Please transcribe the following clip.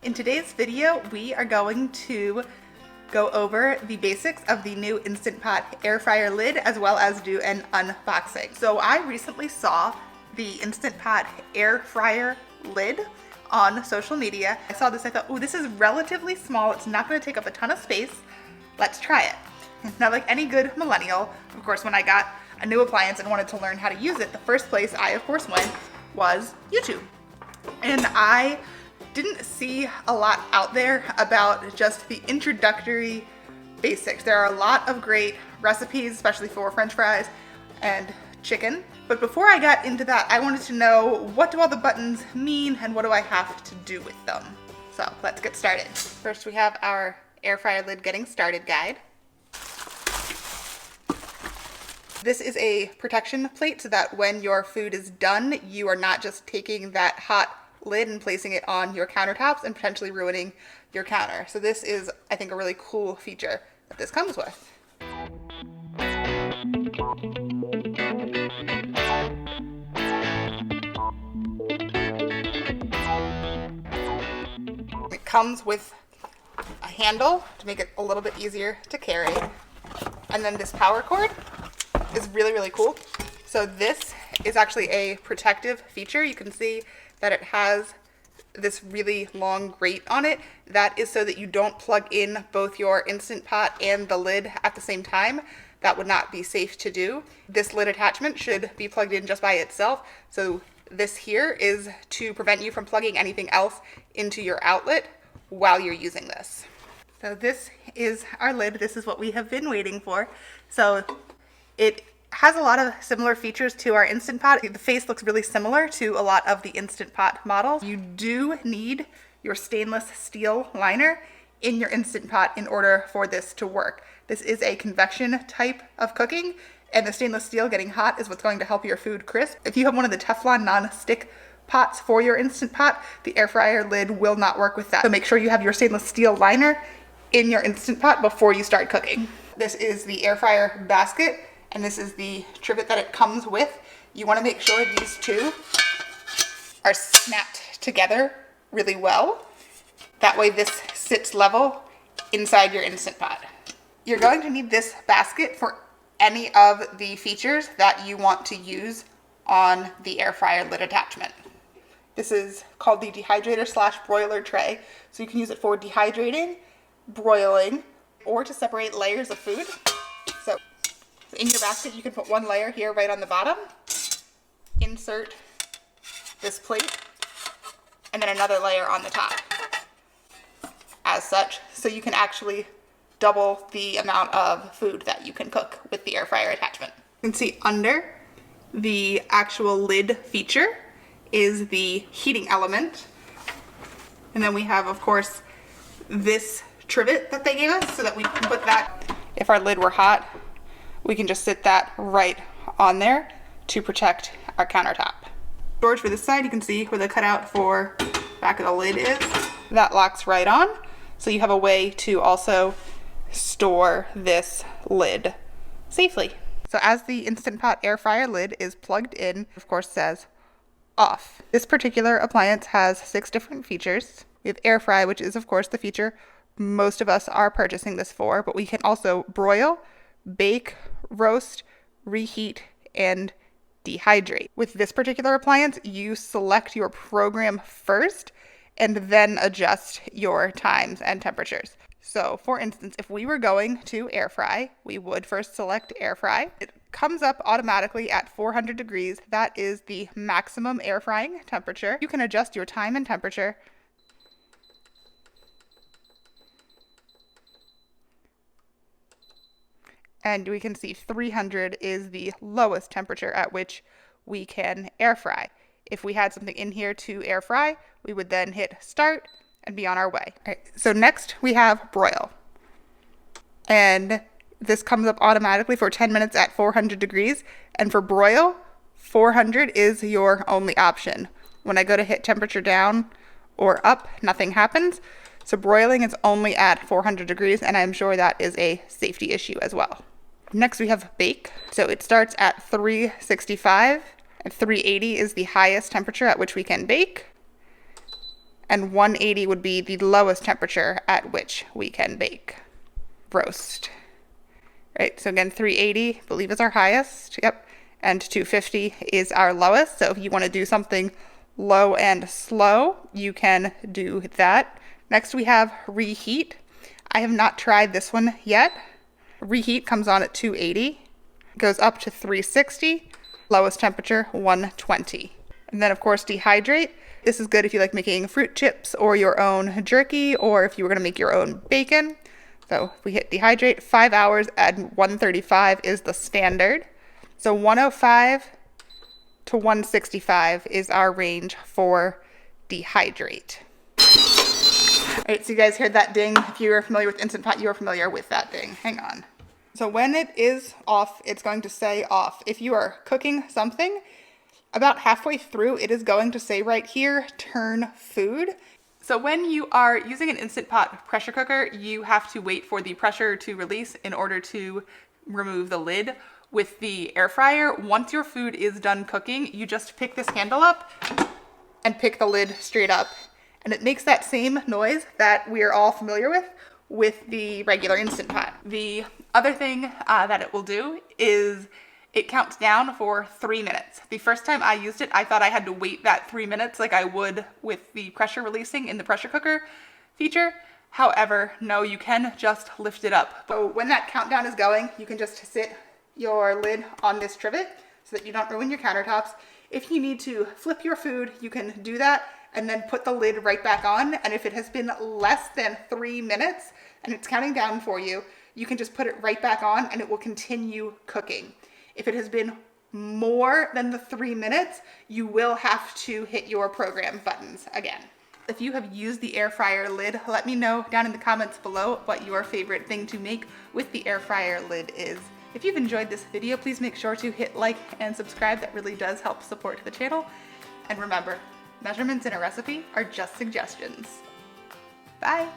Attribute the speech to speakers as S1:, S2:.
S1: In today's video, we are going to go over the basics of the new Instant Pot air fryer lid, as well as do an unboxing. So I recently saw the Instant Pot air fryer lid on social media. I saw this, I thought, oh, this is relatively small. It's not gonna take up a ton of space. Let's try it. Now, like any good millennial, of course, when I got a new appliance and wanted to learn how to use it, the first place I, of course, went was YouTube. And I didn't see a lot out there about just the introductory basics. There are a lot of great recipes, especially for French fries and chicken. But before I got into that, I wanted to know, what do all the buttons mean and what do I have to do with them? So let's get started. First, we have our air fryer lid getting started guide. This is a protection plate so that when your food is done, you are not just taking that hot lid and placing it on your countertops and potentially ruining your counter. So this is, I think, a really cool feature that this comes with. It comes with a handle to make it a little bit easier to carry. And then this power cord is really, really cool. So this is actually a protective feature. You can see that it has this really long grate on it. That is so that you don't plug in both your Instant Pot and the lid at the same time. That would not be safe to do. This lid attachment should be plugged in just by itself. So this here is to prevent you from plugging anything else into your outlet while you're using this. So this is our lid. This is what we have been waiting for. So it has a lot of similar features to our Instant Pot. The face looks really similar to a lot of the Instant Pot models. You do need your stainless steel liner in your Instant Pot in order for this to work. This is a convection type of cooking, and the stainless steel getting hot is what's going to help your food crisp. If you have one of the Teflon non-stick pots for your Instant Pot, the air fryer lid will not work with that. So make sure you have your stainless steel liner in your Instant Pot before you start cooking. This is the air fryer basket, and this is the trivet that it comes with. You want to make sure these two are snapped together really well. That way this sits level inside your Instant Pot. You're going to need this basket for any of the features that you want to use on the air fryer lid attachment. This is called the Dehydrator / broiler tray. So you can use it for dehydrating, broiling, or to separate layers of food. So in your basket, you can put one layer here right on the bottom, insert this plate, and then another layer on the top, as such. So you can actually double the amount of food that you can cook with the air fryer attachment. You can see under the actual lid feature is the heating element. And then we have, of course, this trivet that they gave us so that we can put that, if our lid were hot, we can just sit that right on there to protect our countertop. Storage for this side, you can see where the cutout for back of the lid is. That locks right on, so you have a way to also store this lid safely. So as the Instant Pot air fryer lid is plugged in, of course, says off. This particular appliance has 6 different features. We have air fry, which is of course the feature most of us are purchasing this for, but we can also broil, bake, roast, reheat, and dehydrate. With this particular appliance, you select your program first and then adjust your times and temperatures. So for instance, if we were going to air fry, we would first select air fry. It comes up automatically at 400 degrees. That is the maximum air frying temperature. You can adjust your time and temperature. And we can see 300 is the lowest temperature at which we can air fry. If we had something in here to air fry, we would then hit start and be on our way. All right, so next we have broil. And this comes up automatically for 10 minutes at 400 degrees. And for broil, 400 is your only option. When I go to hit temperature down or up, nothing happens. So broiling is only at 400 degrees, and I'm sure that is a safety issue as well. Next we have bake. So it starts at 365, and 380 is the highest temperature at which we can bake. and 180 would be the lowest temperature at which we can bake. Roast. Right, so again, 380, I believe, is our highest. Yep, and 250 is our lowest. So if you want to do something low and slow, you can do that. Next we have reheat. I have not tried this one yet. Reheat comes on at 280, goes up to 360, lowest temperature 120. And then of course dehydrate. This is good if you like making fruit chips or your own jerky, or if you were going to make your own bacon. So if we hit dehydrate, 5 hours at 135 is the standard. So 105 to 165 is our range for dehydrate. All right, so you guys heard that ding. If you are familiar with Instant Pot, you are familiar with that ding. Hang on. So when it is off, it's going to say off. If you are cooking something, about halfway through, it is going to say right here, turn food. So when you are using an Instant Pot pressure cooker, you have to wait for the pressure to release in order to remove the lid. With the air fryer, once your food is done cooking, you just pick this handle up and pick the lid straight up. And it makes that same noise that we are all familiar with the regular Instant Pot. The other thing that it will do is it counts down for 3 minutes. The first time I used it, I thought I had to wait that 3 minutes like I would with the pressure releasing in the pressure cooker feature. However, no, you can just lift it up. So when that countdown is going, you can just sit your lid on this trivet so that you don't ruin your countertops. If you need to flip your food, you can do that and then put the lid right back on. And if it has been less than 3 minutes and it's counting down for you, you can just put it right back on and it will continue cooking. If it has been more than the 3 minutes, you will have to hit your program buttons again. If you have used the air fryer lid, let me know down in the comments below what your favorite thing to make with the air fryer lid is. If you've enjoyed this video, please make sure to hit like and subscribe. That really does help support the channel. And remember, measurements in a recipe are just suggestions. Bye.